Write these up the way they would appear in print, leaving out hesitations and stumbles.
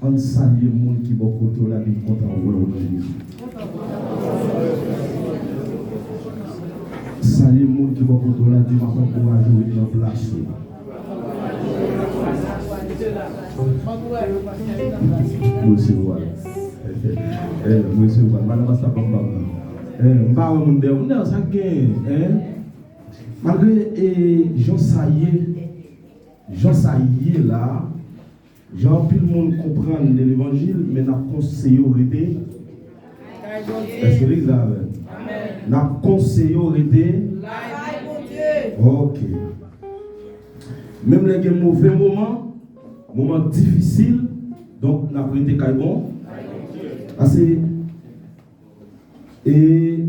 On salue le monde qui est beaucoup de la vie content de voir Jésus. Salut le monde qui est beaucoup de la vie maintenant pour jouer dans la place. Monsieur voilà. Monsieur voilà. Madame ça pas pas. M'pa mon Dieu, on ça gain, malgré Jean Saillé là, Jean plus le monde comprend l'évangile mais n'a conseillé arrêter. Est-ce que l'église là n'a conseillé arrêter. OK. Même les mauvais moments difficiles, donc n'a pas été bon. Assez et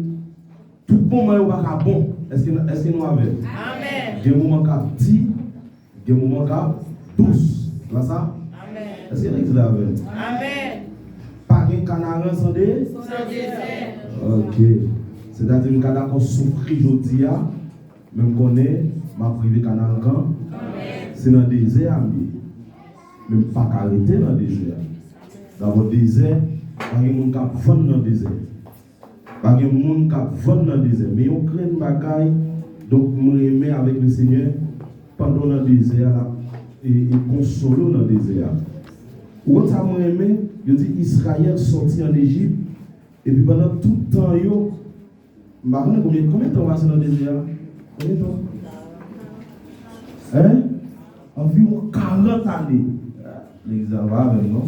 tout moment est pas bon. Est-ce que nous avons? Amen. Des moments qui dit, des moments qui douce. Là ça? Amen. Est-ce que l'église là? Amen. Pas de canard sans désert. OK. C'est-à-dire que quand on souffre aujourd'hui, même qu'on est ma privé canard quand c'est dans le désert, même pas arrêter dans le désert. Dans le désert, pas de monde qui vend dans le désert. Pas de monde qui vend dans le désert. Mais on crée une bagaille, donc je remets avec le Seigneur pendant le désert et consolo dans le désert. Où ça me remet, je dis Israël sorti en Égypte et puis pendant tout le temps, combien de temps on va dans le désert? Combien de temps? Environ 40 années. L'examen va avec nous.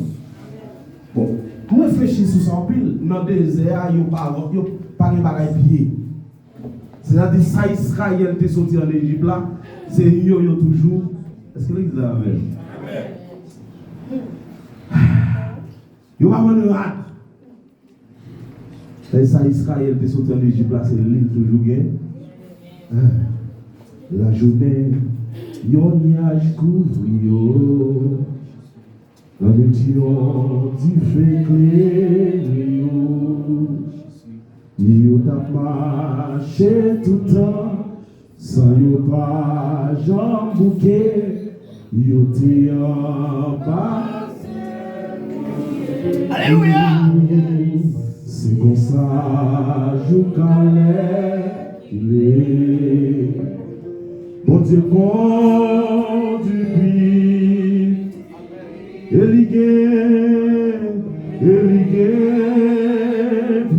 Bon, pour réfléchir sur ça en pile, dans le désert, il n'y a pas de bagaille pied. C'est-à-dire ça, Israël est sorti en Égypte là, c'est yo toujours. Est-ce que l'examen va avec? Il n'y a pas de rate. C'est ça, Israël est sorti en Égypte là, c'est l'île toujours gain. La journée, yon nuage couvre yo. La nuit, yon dit fait clair yo. Yo t'a marché tout le temps, sans yo pas jambouquet. Yo t'y en bas. Alléluia! C'est comme ça, je calais. Mon Dieu conduit, éligué,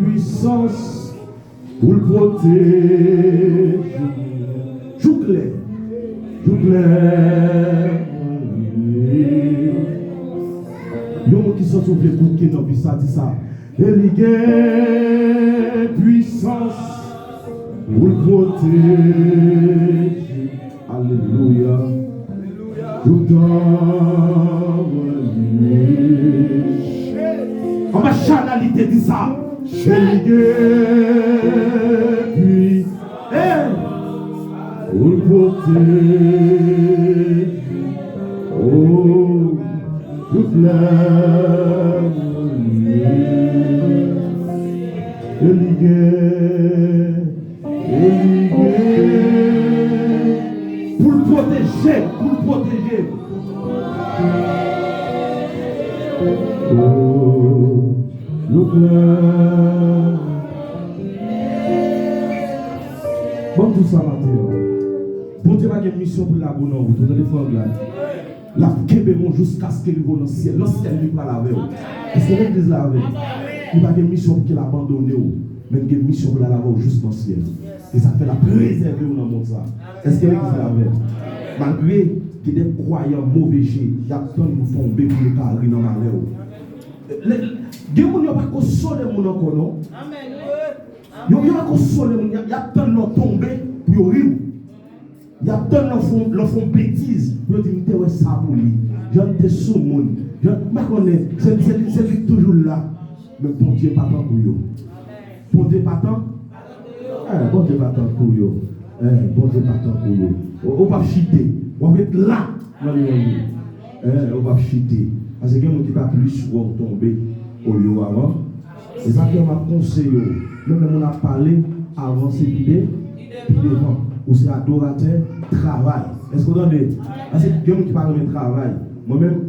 puissance pour le protéger. Jouclé. Yon qui sont sauvé pour qui n'ont ça dit ça. Éligué, puissance pour le protéger. Alléluia. Tout en ma chanalité dit ça. Éligué, puis pour le protéger. Oh, toute l'âme. Éligué, pour le protéger. Oh, le cœur. Bon, tout ça, Mathieu. Bon Dieu a une mission pour la bonne route, vous allez faire là. La québémon jusqu'à ce qu'il va dans le ciel. L'ancien lui va laver. Est-ce que l'église la avec? Il va une mission pour qu'il abandonne, mais il y a une mission pour la laver juste dans le ciel. Et ça fait la préserver dans le monde. Est-ce que l'église la avec? Malgré qu'il y a des croyants mauvais, il y a plein de tomber pour le carré dans la malheur. Il n'y a pas consoler mon encore, non? Il n'y a pas consoler mon, il y a plein de tomber pour rire. Il y a plein de font bêtises pour dire que c'est ça pour lui. J'en ai sous le monde. Je ne connais pas, c'est toujours là. Mais bon Dieu pas tant pour eux. Bon Dieu pas tant. Bon Dieu pas tant pour eux. Bon Dieu pas tant pour eux. On va chiter. On va être là. On va chiter. Parce que quelqu'un qui va plus souvent tomber au lieu avant. C'est ça qui m'a conseillé. Même on a parlé avant c'est l'idée. Puis devant. Ou c'est adorateur, travail. Est-ce que vous entendez? Parce que quelqu'un qui parle de travail. Moi-même,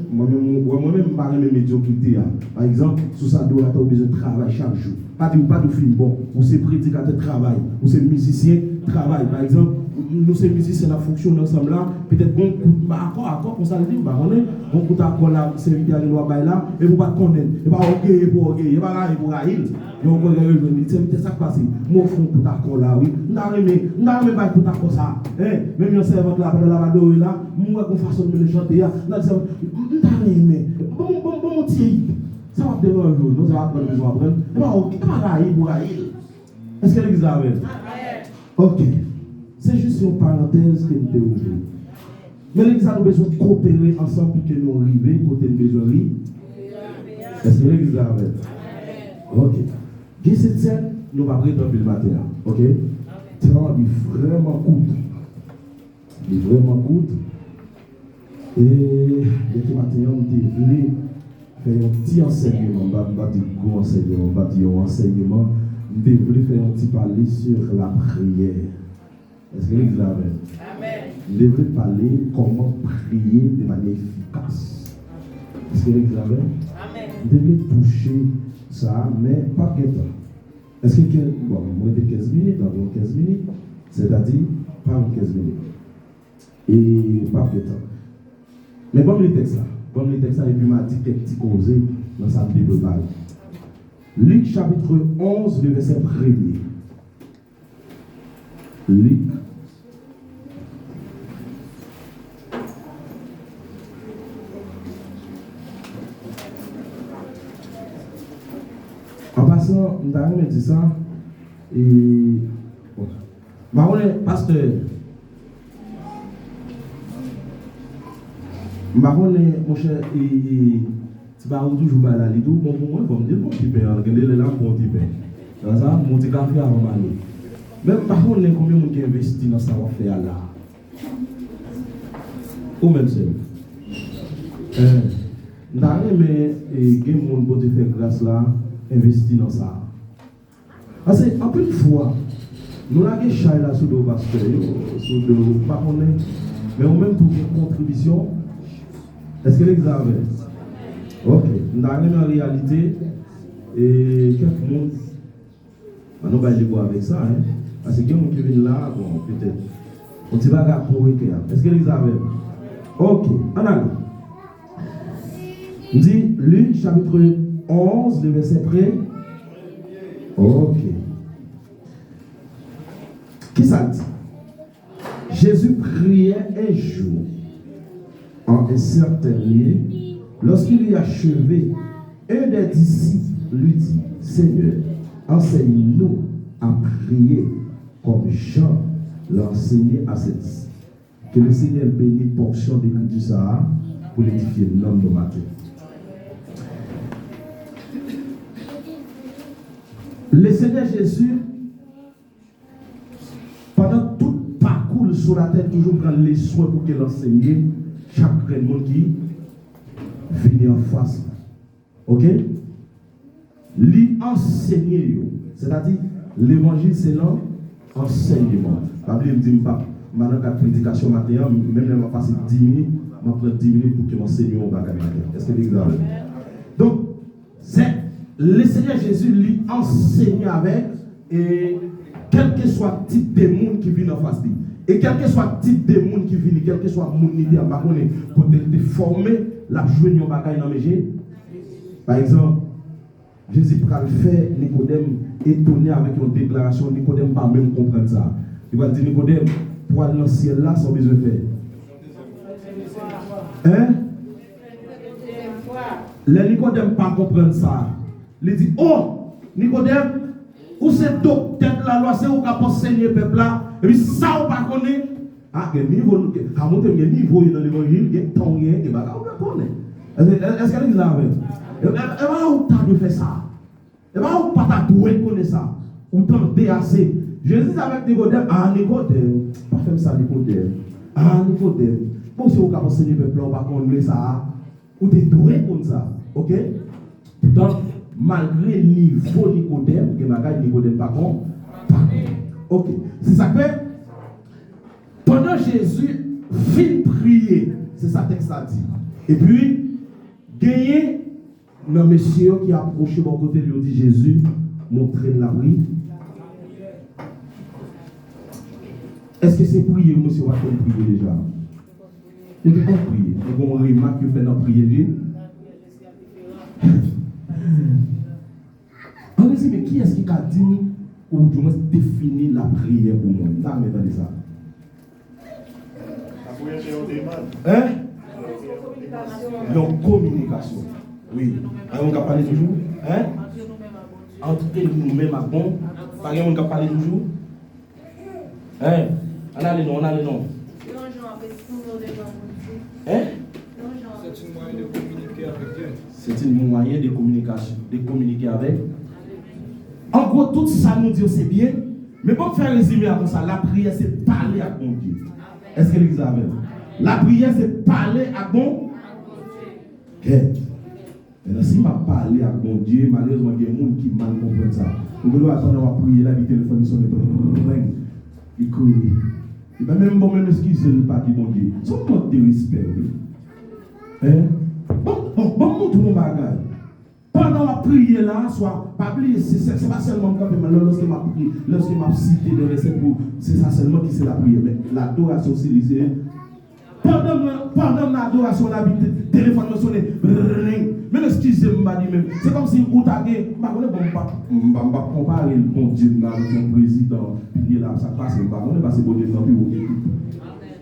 je parle de médiocrité. Par exemple, sous ça, tu as besoin de travail chaque jour. Pas de film bon, ou c'est prédicateur de travail, ou c'est musicien travail. Par exemple, nous, ces musiciens, la fonctionne ensemble là, peut-être qu'on coûte accord, comme ça le dit, on coûte accord là, c'est une pierre de loi là, et vous pas connaître, et pas orgueil pour orgueil, et pas railler pour railler. Et on connaît le venir, c'est ça qui passe. Moi, je fais coûte accord là, oui. On n'a même pas coûte accord ça. Même un servant là, pendant la vadouille là, moi, qu'on façon de me chanter, on n'a aimé. Bon, ça va devenir un jour, nous allons prendre besoin d'apprendre. Et pas railler pour railler. Est-ce que l'église a ok. C'est juste une parenthèse que nous devons ouvrir. Mais l'église a besoin de coopérer ensemble pour que nous arrivions côté de besoin. Est-ce que l'église a ok. Qui cette scène, nous va prendre le matin. Ok. C'est vraiment court. Il est vraiment court. Et le matin, on dit, venez faire un petit enseignement. On va dire gros enseignement. On va dire un enseignement. On devrait faire un petit parler sur la prière. Est-ce que l'église a amen? On devrait parler comment prier de manière efficace. Est-ce que l'église a amen? On devrait toucher ça, mais pas que temps. Est-ce que, bon, moins de 15 minutes, environ 15 minutes, c'est-à-dire pas 15 minutes. Et pas que temps. Mais bon, les textes là. Bon, les textes là, et puis m'a dit quelques petits causés dans sa Bible. Luc chapitre 11, le verset 1er. Luc. En passant, nous avons dit ça. Et. Bon. Pasteur. Mon cher, tu vas toujours à la lido, bon, moi, comme dire, bon, tu peux, regardez les lampes, bon, tu peux. Dans ça, mon petit café avant d'aller. Même par contre, combien de gens qui investissent dans ça va faire là? Ou même c'est. Nous avons aimé, et des gens qui faire grâce là, investir dans ça. Parce que, en plus de fois, nous avons des chats là sur le pasteur, sur le pas mais on même pour une contribution. Est-ce que l'église a ok. Nous avons en réalité, et quelques monde, nous allons aller voir avec ça, hein. Parce que quelqu'un qui vient là, bon, peut-être, on ne va pas pour est-ce que l'église a ok. On a on dit Luc chapitre 11, le verset près. Ok. Qui ça dit? Jésus priait un jour en un certain lieu. Lorsqu'il eut achevé, un des disciples lui dit, Seigneur, enseigne-nous à prier comme Jean l'a enseigné à ses disciples. Que le Seigneur bénisse portion de l'écriture ça pour l'édifier l'homme de matin. Le Seigneur Jésus, pendant tout parcours sur la terre, toujours prend les soins pour qu'il enseigne chaque monde qui vient en face. Ok? Lui enseigner, c'est-à-dire l'évangile c'est l'enseignement. La Bible me dit pas, maintenant la prédication matérielle, même si je vais passer 10 minutes, je vais prendre 10 minutes pour que m'enseigne au bagage. Est-ce que vous avez? Donc, c'est le Seigneur Jésus lui enseigne avec, et quel que soit le type de monde qui vient en face de lui. Et quel que soit le type de monde qui vient, quel que soit le monde qui vient, pour te former, la jouer dans le bagage dans mes jeux. Par exemple, Jésus va faire Nicodème étonné avec une déclaration. Nicodème ne va pas même comprendre ça. Il va dire Nicodème, pour aller dans le ciel là, sans besoin de faire. Hein? Le Nicodème ne va pas comprendre ça. Il dit, oh, Nicodème, où c'est docteur la loi, c'est où qu'on peut enseigner le peuple là. Et puis ça, on ne va pas connaître. Ah, quel niveau, quand on a un niveau dans l'évangile, il y a un temps, il y a un temps, on ne connaît. Est-ce qu'elle est là avec? Et va où tu as fait ça? Et va où pas tu as connaître ça? Ou t'en assez. Jésus avec Nicodème, ah Nicodème, pas faire ça Nicodème. Ah Nicodème, bon si on peut enseigner le peuple, on va connaître ça. Ou tu es doué comme ça. Ok? Donc, malgré le niveau Nicodème, que ma Nicodème pas con. Ok. C'est ça que pendant Jésus fin prier, c'est ça texte a dit. Et puis, gagné un monsieur qui a approché mon côté, lui dit Jésus, montrez la prière. Est-ce que c'est prier ou monsieur va prier déjà? Je ne peux pas prier. Et on remarque que fait dans prier. On dit, mais qui est-ce qui a dit ou du moins défini la prière pour moi? Vous avez ça? La prière, c'est un demande. Hein? Donc, communication. Oui. On va parler toujours? Hein? Entre nous-mêmes à bon. Par exemple, on va parler toujours? Hein? On a les noms, on a les noms. Hein? C'est une moyen de communiquer avec Dieu. C'est une moyen de communication, de communiquer avec. En gros, tout ça nous dit c'est bien, mais pour faire résumer avant ça, la prière c'est parler à bon Dieu. Est-ce que l'église avait? La prière c'est parler à bon Dieu. Maintenant, si je parle à bon Dieu, malheureusement, il y a des gens qui mal comprennent ça. Vous pouvez attendre à prier, là, le téléphone sonne, il court. Et bien, même bon, même excuser le pas qui bon Dieu. C'est un mode de respect. Hein? Bon, tout mon bagage. Pendant la prière là, soit pas oublier, c'est pas seulement quand lorsque m'a prié, lorsque m'a cité le verset pour, c'est ça seulement qui c'est la prière, mais l'adoration c'est lycée. Pendant l'adoration, la téléphone me sonne, mais excusez-moi, même, c'est comme si vous avez, je ne vais pas comparer le bon Dieu avec mon président, puis là, ça passe, je ne vais pas passer bon Dieu dans le pays.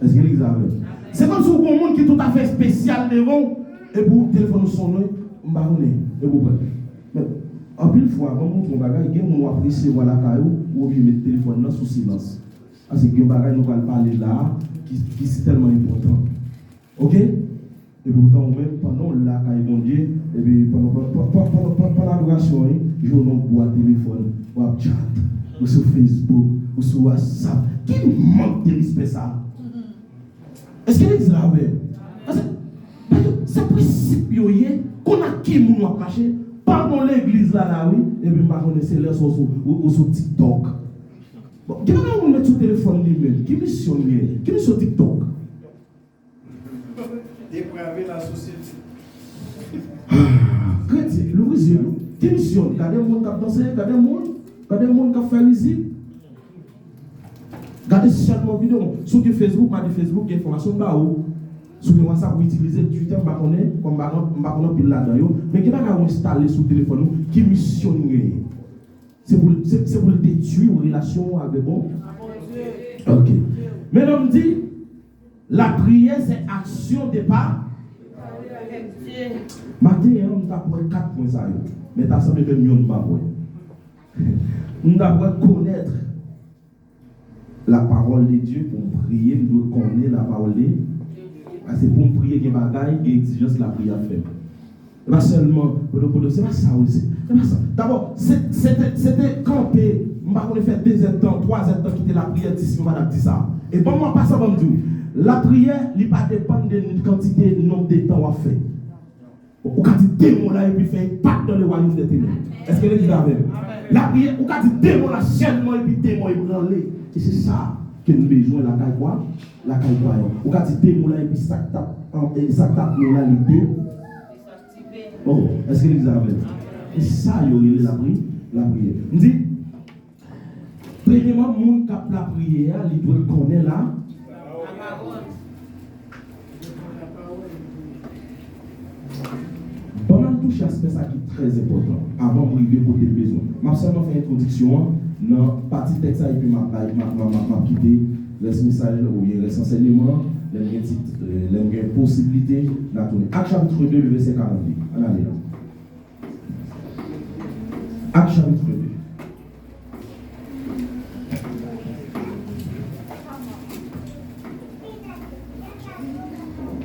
Est-ce que l'église avait? C'est comme si vous avez un monde qui est tout à fait spécial devant, et pour le téléphone sonne, et vous prenez. Mais en plus, fois, quand on montre un bagage, il y a un moment après, c'est voilà, ou bien mettre le téléphone sous silence. Parce que un bagage, nous allons parler là, qui est tellement important. Ok? Et pourtant, même pendant la caille bon Dieu, et puis pendant l'adoration, je vous bois téléphone, ou chat, ou sur Facebook, ou sur WhatsApp. Qui manque de respect ça? Est-ce que l'église là, c'est principe qu'on a qui nous a marché pendant l'église là, oui, et puis par contre, c'est là sur TikTok. Bon, qui va mettre sur téléphone lui-même? Qui mission TikTok? Dépraver la société. Chrétien, le Brésil, qui mission? Regardez le monde qui a dansé, regardez le monde qui a fait musique. Regardez seulement vidéo. Sur Facebook, Facebook, il y a information là-haut. Sur le WhatsApp, vous utilisez Twitter, je ne sais pas pile là-dedans. Mais qui va installer sur le téléphone, qui missionne? C'est pour le détruire en relation avec bon. Ok. Mais l'homme dit, la prière c'est action de pas. Matin, on t'a pris 4 points ça. Mais tu as semblé que nous ne pas. Nous devons connaître la parole de Dieu pour prier, nous devons connaître la parole de Dieu. C'est pour prier qu'il y a des bagailles et exigence la prière fait. Pas seulement, c'est pas ça aussi. D'abord, c'était camper, on a fait 2 temps, 3 temps qui était la prière, 10 on va dire ça. Et bon, moi, pas ça, va me dire. La prière, il ne dépend pas de la quantité, du nombre de temps à faire. Ou quand tu démons là et puis fait impact dans le royaume des ténèbres. Est-ce que l'église avec? La prière, ou quand tu démons là seulement et puis démons et branler. Et c'est ça que nous besoin la caille quoi? La caille quoi? Ou quand tu démons là et puis ça tape dans la l'idée. Oh, est-ce que l'église avec? Et ça, il y a la prière. On dit, premièrement, le monde qui a la prière, il doit connaître là. Pendant tout aspect ça qui est très important, avant d'arriver pour des besoins. Je vais seulement faire une introduction dans la partie texte et puis je quitter les messages ou les enseignements, les possibilités de tourner. Acte chapitre 2, verset 48. On a là. Acte chapitre 2.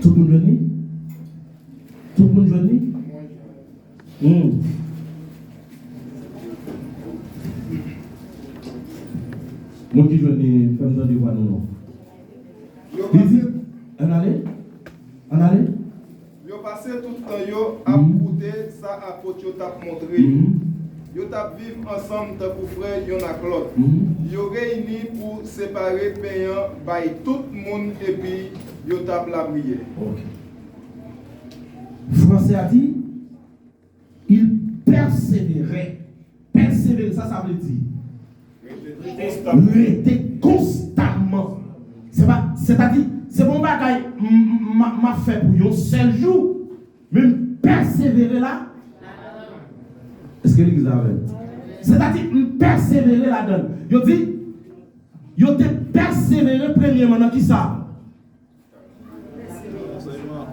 Tout le monde venu? Tout le monde venu? Moi qui venu, fais-moi dans des voix, non. On allait? Yo passé tout le temps yo à écouter ça apôtre yo t'a montré. Yo t'a vivre ensemble tant pour frère yon ak l'autre. Yo réuni pour séparer payant by tout le monde et puis yo t'a la prière. Français a dit, il persévérait. Persévérer, ça veut dire. Rester constamment. C'est-à-dire, c'est bon bagaille m'a fait pour un seul jour, même persévérer là. Est-ce que l'église avait? C'est-à-dire, persévérer là-dedans. Il dit, il a persévéré premièrement dans qui ça?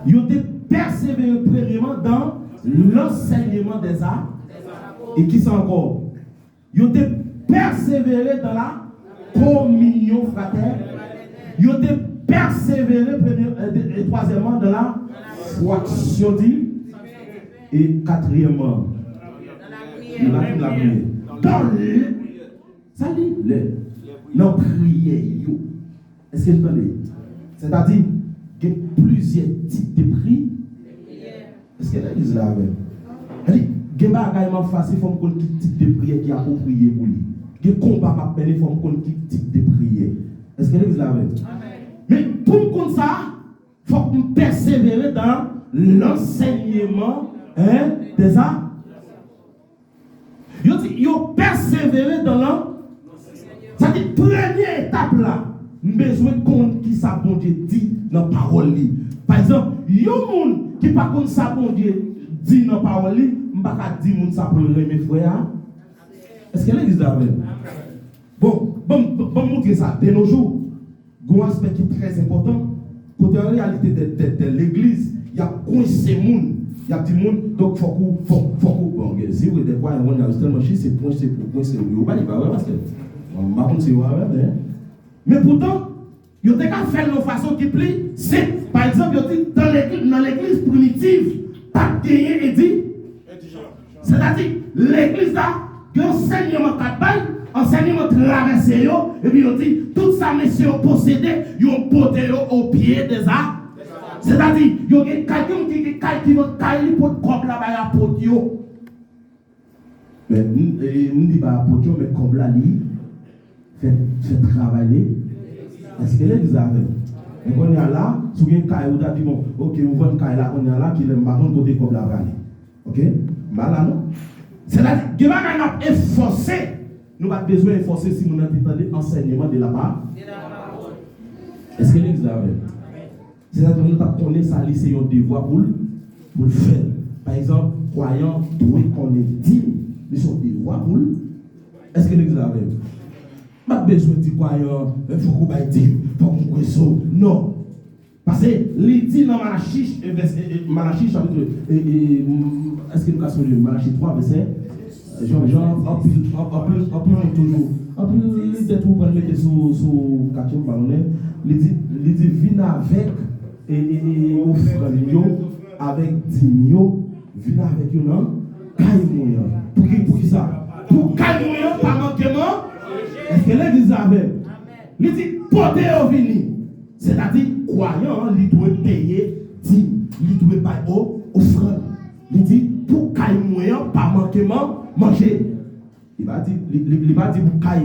Il a persévéré premièrement dans l'enseignement des arts. Et qui ça encore? Il a persévéré dans la communion fraternelle. Il a persévéré et troisièmement dans la foi. Et quatrièmement, la prière. Dans la prière. Est-ce que vous entendez? C'est-à-dire qu'il y a plusieurs types de prières. Est-ce que l'église là avec? Il y a des choses facile, il faut qu'on ait type de prière qui est approprié pour lui. Il y a des combats qui appellent, il faut qu'on ait type de prière. Est-ce que l'église là avec? Mais pour comme ça, il faut qu'on persévère dans l'enseignement des arts. Il faut persévérer dans l'enseignement. C'est-à-dire, première étape là, nous avons besoin de compte qui ça bon Dieu dit dans la parole. Par exemple, il y a des gens qui ne pas compte ça bon Dieu dit dans la parole, je ne peux pas dire ça pour mes frères. Est-ce que l'église là même? Bon, montrer ça. De nos jours, il y a un aspect qui est très important. Côté en réalité de l'église, il y a coincé les gens. Il y a des gens, donc il faut bon, si vous êtes quoi, on a tellement chier, c'est pour coincer, il va parce que on va c'est mais pourtant, il y a des cas faire de façon qui plie, c'est par exemple, dans l'église primitive, pas gagné et dit, c'est-à-dire l'église là, il y a enseignement campagne, enseignement traversé, et puis il dit, tout ça, messieurs, possédé, ils ont porté au pied des arbres. C'est-à-dire, il y a quelqu'un qui va tailler pour comme là-bas à Potio. Mais nous disons pas à Potio, mais comme là, fait travailler. Est-ce que l'église avait? Et on est là, si vous avez un caille, vous avez dit, bon, ok, vous voyez un caille là, on est là, qui est marron côté comme là, ok? Mal là, non? C'est-à-dire, il y a un efforcé. Nous avons besoin d'efforcer si nous avons l'enseignement de la parole. Est-ce que l'église avait? C'est-à-dire que nous avons connu ça, c'est un devoir pour le faire. Par exemple, croyant, doit qu'on est digne de son devoir pour le. Est-ce que l'église avait? Pas besoin de croyant, il faut qu'on aille dire, il faut qu'on croie ça. Non. Parce que les dit dans Malachie, chapitre, est-ce que nous cassons le Malachie 3, verset Jean, en plus toujours. En plus, les têtes vous pouvez mettre sous 4e ballonnet, il dit, viens avec et offrande avec digno, viens avec un homme, caille-moi. Pour qui ça? Pour caille-moi, par manquement. Est-ce que l'église avait? Il dit, portez au vini. C'est-à-dire, croyant, il doit payer, il doit payer offrande. Il dit, pour caille-moi, par manquement, manger. Il va dire pour caille,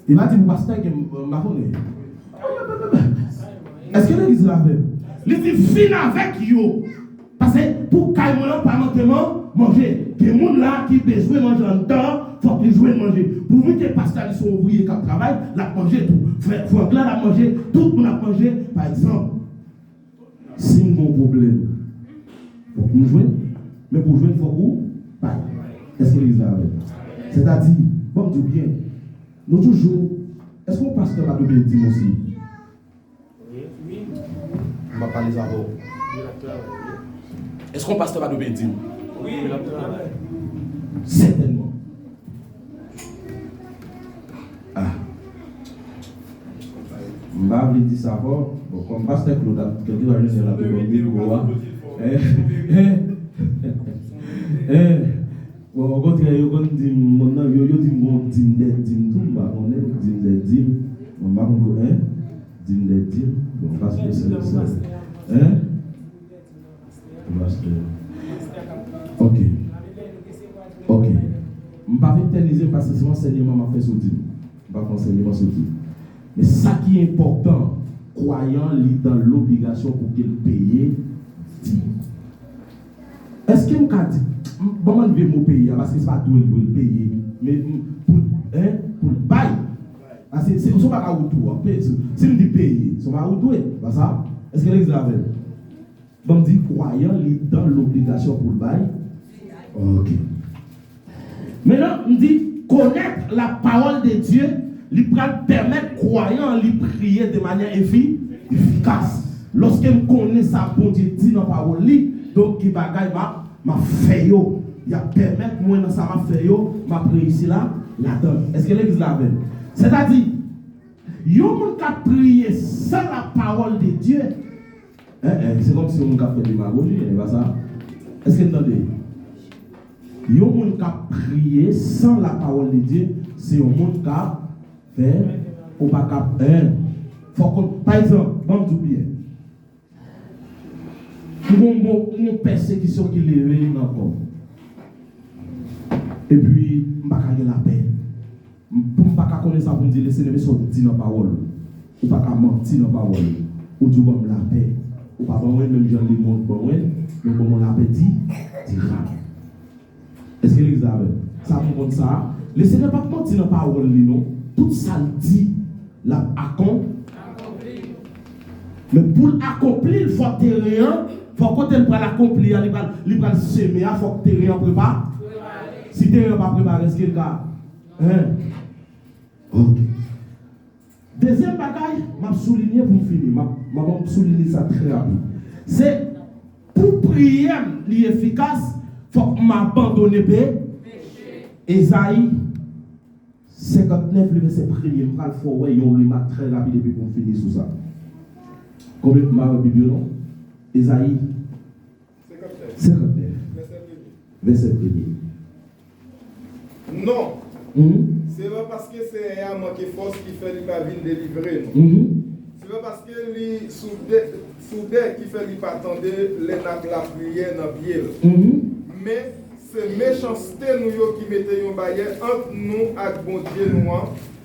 il va dire pour pasteur, est-ce que l'église l'avait? Il dit, fin avec yo. Parce que pour caille-moi, par manquement, manger. Il y a des gens là qui ont besoin de manger en dedans. Il faut qu'ils jouent manger. Pour vous que les pasteurs sont ouvriers qui travaillent, la manger tout. Frère Franklin a mangé, tout le monde a mangé. Par exemple, c'est un bon problème. Il faut que nous jouions. Mais pour jouer, il faut que nous paye. Est-ce que l'église avait? C'est-à-dire, bon, tout bien. Nous toujours, est-ce qu'on pasteur va devenir dire aussi? Oui. On va parler d'abord. Est-ce qu'on pasteur va devenir dire? Oui, certainement. Ah. Je ne vais pas dire ça encore. Bon, comme pasteur Claude, quelqu'un va venir la bon, au contraire, il y a des ok. Je ne vais pas éterniser parce que c'est l'enseignement m'a fait sortir. Je ne vais pas enseignement sortir. Mais ça qui est important, croyant dans l'obligation pour qu'il paye Est-ce que vous avez dit, bon, je vais mon pays, parce que ce n'est pas tout le pays, mais pour le bail. C'est pas un retour. Si on dit payer, c'est pas un retour. Pas ça? Est-ce que l'exemple est bon, dit croyant dans l'obligation pour le bail. Ok. Maintenant, on dit connaître la parole de Dieu, lui permettre croyant lui prier de manière efficace. Lorsqu'on connaît sa bon Dieu dit dans la parole, donc qui bagaille m'a fait yo. Il a permettre moi dans ça m'a fait yo, m'a prié ici là, là-dedans. Est-ce que l'église l'a fait? C'est-à-dire, yo moun ka prier sans la parole de Dieu. C'est comme si on a fait démagogie, n'est pas ça? Est-ce que vous entendez? Yo moun ka prier sans la parole de Dieu, c'est un monde qui fait ou pas cap. Par exemple, bon tout bien. Une persécution qui lève dans le corps. Et puis, je ne vais pas la paix. Pour ne pas connaître ça, pour me dire, laissez-les sortir dans la parole. Ou pas mentir dans la parole. Ou du bon la paix. Ou pas bon, même gens les montrent bon, mais bon la paix dit, est-ce que l'église a ça pour comme ça? Laissez-les pas mentir dans la parole, non. Tout ça dit, la accompli. Mais pour accomplir, il faut que tu aies rien. Il faut que tu aies l'accomplir, il va le semer, il faut que tu aies rien préparé. Si tu n'es pas préparé, est-ce qu'il y a ok. Deuxième bagaille, je vais souligner pour finir. Je vais souligner ça très rapide. C'est pour prier l'efficace, il faut que je m'abandonne le péché. Esaïe 59, le verset 1er. Je vais faire une remarque très rapide pour finir sur ça. Combien de ma Bible non? Esaïe 59. Verset 1er. Non. C'est pas parce que c'est un manque de force qui fait qu'il va venir délivrer. C'est pas parce que les soudés qui fait qu'il va attendre les nappes la prière dans le pied. Mais c'est méchanceté nous qui mettez une barrière entre nous et bon Dieu nous.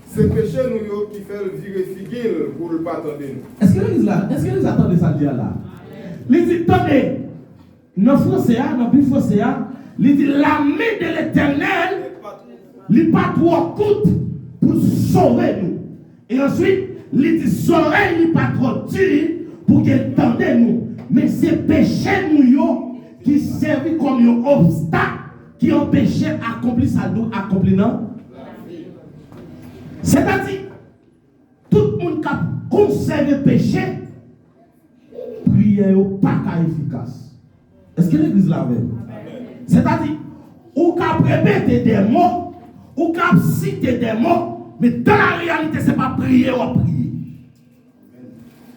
C'est péché nous qui fait le virer figure pour le pas attendre nous. Est-ce que vous attendez ça dire là? Il dit, attendez, dans français, dans le français, il dit l'armée de l'Éternel. Il pas trop coûte pour sauver nous. Et ensuite, il dit sauver, il pas trop dur pour qu'il tende nous. Mais c'est péché nous qui servent comme un obstacle qui empêche d'accomplir ça nous accomplir non. C'est-à-dire, tout le monde qui a conservé le péché, prière n'est pas efficace. Est-ce que l'église l'a vu? C'est-à-dire, ou qu'à répéter des mots, ou qu'à citer des mots, mais dans la réalité, ce n'est pas prier ou prier.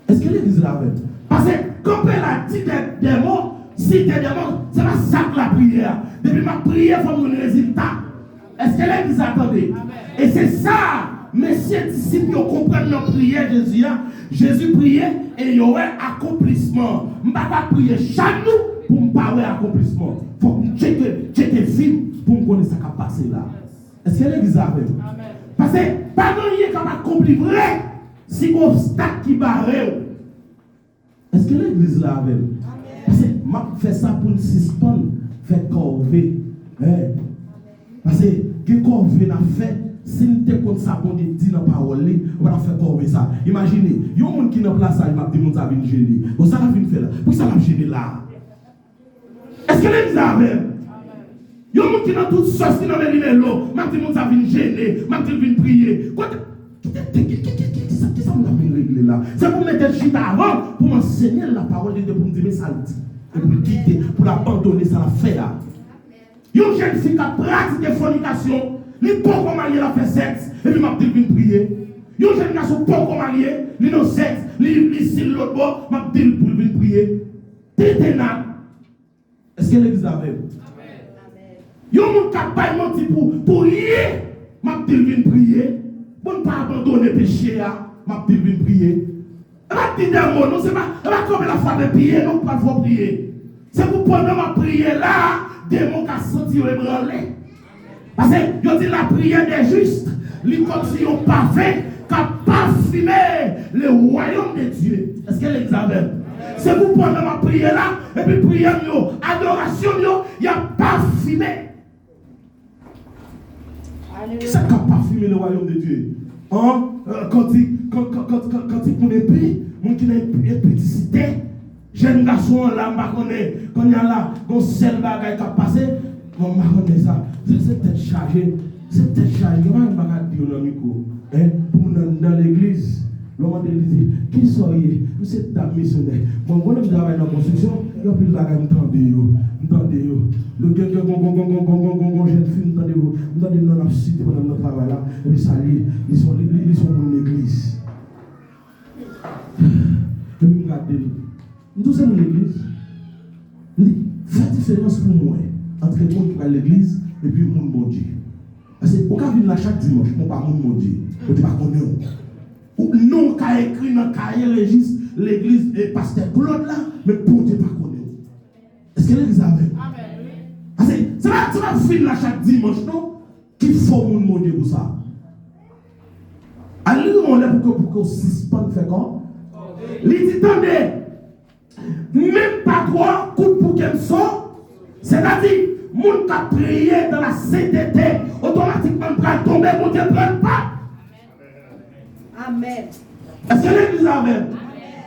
Est-ce que l'église l'a vu? Parce que quand elle a dit des mots, citer des mots, ce n'est pas ça que la prière. Depuis ma prière, il faut un résultat. Est-ce que l'église attendait? Et c'est ça, messieurs disciples, qui comprennent notre prière, Jésus priait et il y aurait accomplissement. Je ne vais pas prier chaque jour pour me parler accomplissement. Il faut que je checker film pour me connaître ce qui a passé là. Est-ce que l'église a fait? Parce que pas de rien qui a accompli vrai si un obstacle qui barre. Est-ce que l'église l'a fait? Parce que je fais ça pour nous suspendre, faire corvée. Parce que corvée n'a fait, si nous te compte ça pour nous dire dans la parole, on va faire corvée ça. Imaginez, il y a un monde qui est dans place, il m'a dit que ça vient gêner. Bon, ça va venir faire là. Pourquoi ça va gêner là? Est-ce que l'église a fait? Il y a un monde qui est dans toute sauce, qui est dans les l'eau. M'a dit que ça vient gêner, m'a dit que vient prier. Qu'est-ce que ça m'a régler là? C'est pour mettre le chute avant, pour m'enseigner la parole de Dieu, pour me dire, mais ça le dit. Et pour le quitter, pour l'abandonner, ça l'a fait là. Il y a une jeune fille qui a pratiqué fornication, il n'est pas comme marié, la fait sexe, et puis m'a dit qu'il vient prier. Il y a une jeune garçon pas comme marié, il n'a sexe, il s'il l'autre bord, m'a dit pour venir prier. Téténat. Est-ce que l'église a fait? Il y a un monde qui n'a pas menti pour lier, m'a dit qu'il vient prier. Bon, pas abandonner le péché, m'a dit qu'il vient prier. Elle m'a dit des mots, non, c'est pas comme la foi de prier, non, pas de prier. C'est pour pendant ma prière là, des mots qui sont sentis ébranlés. Parce que je dis la prière des justes, les comme si on pas fait, qui n'a pas fumé le royaume de Dieu. Est-ce qu'elle examine? C'est pour pendant ma prière là, et puis prière, adoration, il n'y a pas fumé. Ça n'a pas fumé le royaume de Dieu. Hein? Quand il prend épée, mon qui n'a épéticité, jeune garçon là, quand il y a là, quand seul bagage qui a passé, on m'a donné ça. C'est peut-être chargé. C'est peut-être chargé. Comment on m'a dit dans le micro? Dans l'église. L'homme de l'église, qui soyez, vous êtes dame missionnaire. Mon bonhomme travaille dans la construction, il y a plus de bagages, m'entendez. Le gars, jeune fille, m'entendez-vous, m'entendez-vous dans la cité pendant notre travail là, et puis ça, ils sont dans l'église. Et puis, regardez, nous sommes dans l'église. Faites différence pour moi entre le monde qui va à l'église et puis le monde bon Dieu. Parce que, au cas où il y a chaque dimanche, on ne parle pas de mon Dieu, on ne parle pas de ou non, qu'a écrit dans le cahier registre l'église et pasteur Claude là, mais pour Dieu pas connaître. Est-ce que l'église a avec? Amen. C'est pas film là chaque dimanche, non? Qu'il faut mon Dieu pour ça. Allez, on est pour que suspende fait quoi? Il dit, attendez, même pas trois coups pour qu'elle sorte, c'est-à-dire, mon qui a prié dans la sainteté, automatiquement, va tomber, mon Dieu ne prenne pas. Amen. Est-ce que l'église a même?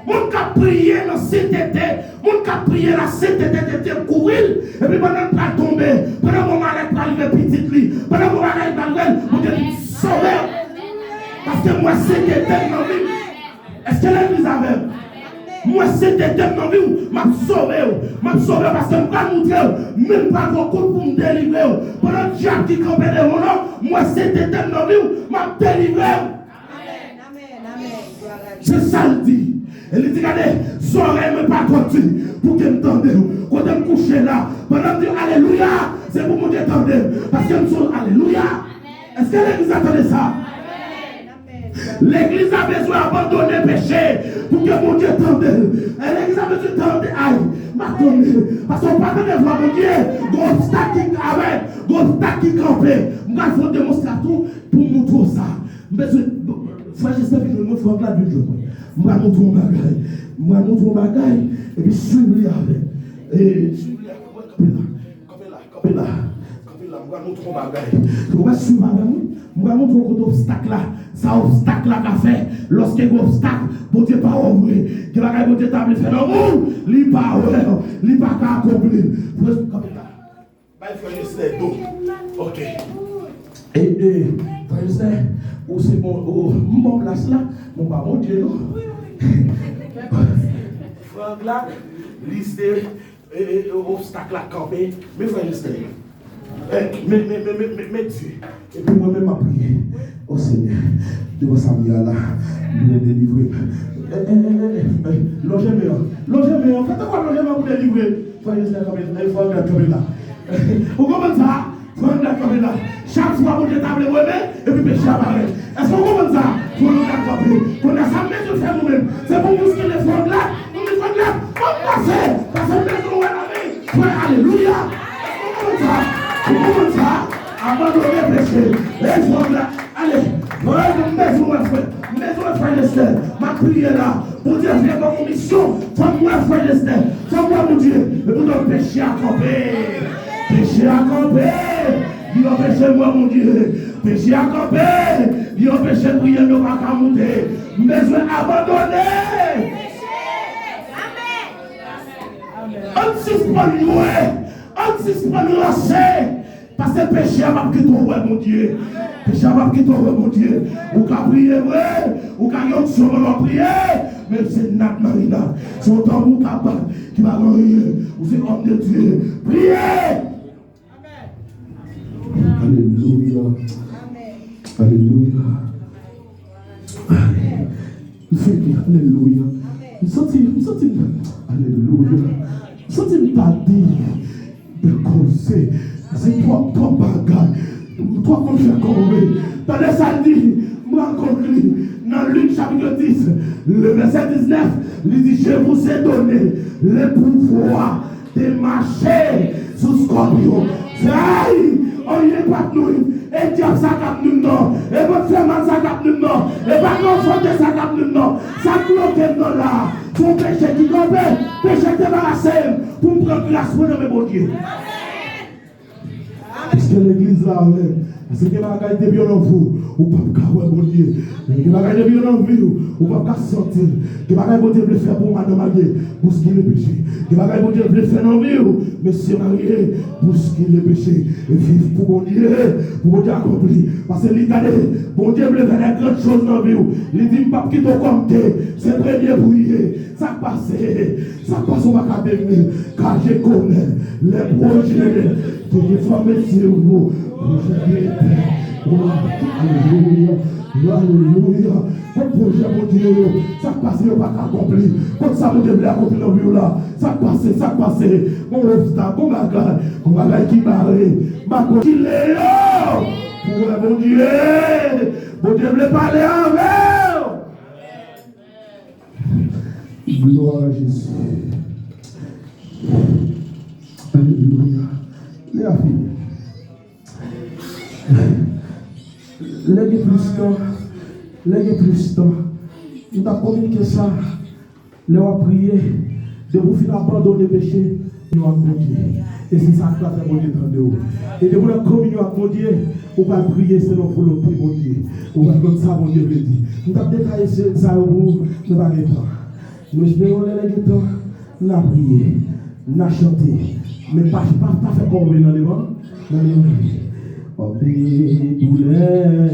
Mon qui a prié dans la sainteté, mon qui a prié la sainteté de Dieu courir, et puis pendant qu'il va tomber, pendant mon malade va arriver petite lit, pendant mon malade va arriver, mon Dieu dit sauver. Parce que moi, sainteté dans la vie. Est-ce que l'église a même? Moi, sainteté dans la vie, m'a sauvé parce que je vais montrer, même pas beaucoup pour me délivrer. Pendant que Jacques qui campait de mon nom, moi, sainteté dans la vie, m'a délivré. C'est ça le dit. Elle dit, regardez, j'aurais même pas continué pour qu'elle me tende. Quand elle me couche là, pendant que je dis Alléluia, c'est pour me détendre. Parce qu'elle me dit Alléluia. Est-ce que l'église attendait ça? L'église a besoin d'abandonner le péché pour que mon Dieu tende. L'église a besoin de tendre. Aïe, m'attendez. Parce qu'on parle de voir mon Dieu, gros obstacle qui avec, gros obstacle qui campait. Je vais faire une démonstration pour montrer ça. Frère, j'espère que je vais me faire là du jour. Je vais montrer un bagage. Et puis, suivre-le avec. Et suivre-le avec. Là. Je vais montrer un bagage. Je vais suivre avec moi. Je vais montrer un obstacle là. Ça obstacle là qu'a fait. Lorsqu'il y a un obstacle, bon Dieu pas ouvrir. Que bagage bon Dieu t'a fait dans le monde. Il pas ouvrir. Il pas qu'à accomplir. Comme là. Il faut un ok. Et frère, où c'est mon place là, mon pas mon Dieu, non? Franck là, liste obstacle à camper, mais frère, mais Dieu. Et puis moi-même, ma prière au Seigneur, devant sa vie là, nous délivrer. Logez-moi, faites quoi logez-moi pour délivrer? Frère, comme là. Vous comprenez ça? Frère, comme là. Chaque fois que vous table et puis péché apparaît. Est-ce qu'on comprend ça? Pour nous accomplir. Qu'on a ça, mais je fais nous-mêmes. C'est pour nous que les fonds là, on passer. Parce que nous sommes la vie. Alléluia. Est-ce qu'on comprend ça? Abandonner le péché. Les fonds là. Allez, maison frère Esther. Ma prière là. Pour Dieu, faire ma commission. Fais-moi frère Esther. Fais-moi mon Dieu. Et pour notre péché à camper. Péché à camper. Il empêche moi, mon Dieu. Péché à camper. Il empêche de prier, ne pas qu'à monter. Besoin abandonner. On suspend nous lancer. Parce que péché a pas quitté mon Dieu. Péché a pas quitté mon Dieu. Ou qu'à prier, ou qu'à y sur mon prier. Mais c'est Nat Marina. Son tambour qui va gagner. Ou c'est homme de Dieu. Priez. Alléluia. Alléluia. Alléluia. Nous sentons. Alléluia. Nous sentons ta dire de causer. C'est toi, ton bagage. Toi, qu'on fait corrober. Dans les samedis, moi, conclu. Dans Luc chapitre 10, le verset 19, il dit, je vous ai donné le pouvoir de marcher sous scorpion. on y est pas nous, et diable ça cap nous non, et votre frère ça cap nous non, et pas non fondé ça cap nous non, ça bloque nous là, pour péché qui tombe, péché débarrassé, pour me prendre grâce pour mes bon Dieu. Puisque l'église là, parce que les bagages de violent vous, ou pas de bon Dieu. Les bagages de violent vous, ou pas de sortir. Les bagages de Dieu faire pour madame mariée, pour ce qui est le péché. Les bagages de Dieu faire dans vie, monsieur marié, pour ce qui est le péché. Et vivre pour bon Dieu, pour bon Dieu accompli. Parce que l'Italie, bon Dieu veut faire des grandes choses dans vie. Il dit, pas qui te compte, c'est premier brouillé. Ça passe au académie, car je connais les projets que j'ai formés sur vous. Alléluia, alléluia. Votre projet, mon Dieu, ça passe, il n'y a pas accompli. Quand ça vous devait accomplir dans vie là, ça passe. Mon obstacle, mon bagage qui barre, ma continue. Pour mon Dieu, mon Dieu veut parler avec. Gloire à Jésus. Alléluia. Les filles. Léguez plus temps. Nous avons communiqué ça. Nous avons prié. De vous finir abandonner le péché. Nous avons prié. Et c'est ça que nous avons fait mon Dieu dans nous. Et de vous la communion avec mon Dieu. On va prier selon la volonté de mon Dieu. On va comme ça, mon Dieu veut dire. Nous avons détaillé ça au bout. Nous n'avons pas de temps. Nous espérons les temps. Nous avons prié. Nous avons chanté. Mais pas faire comme on est dans les mains. Oh, douleur.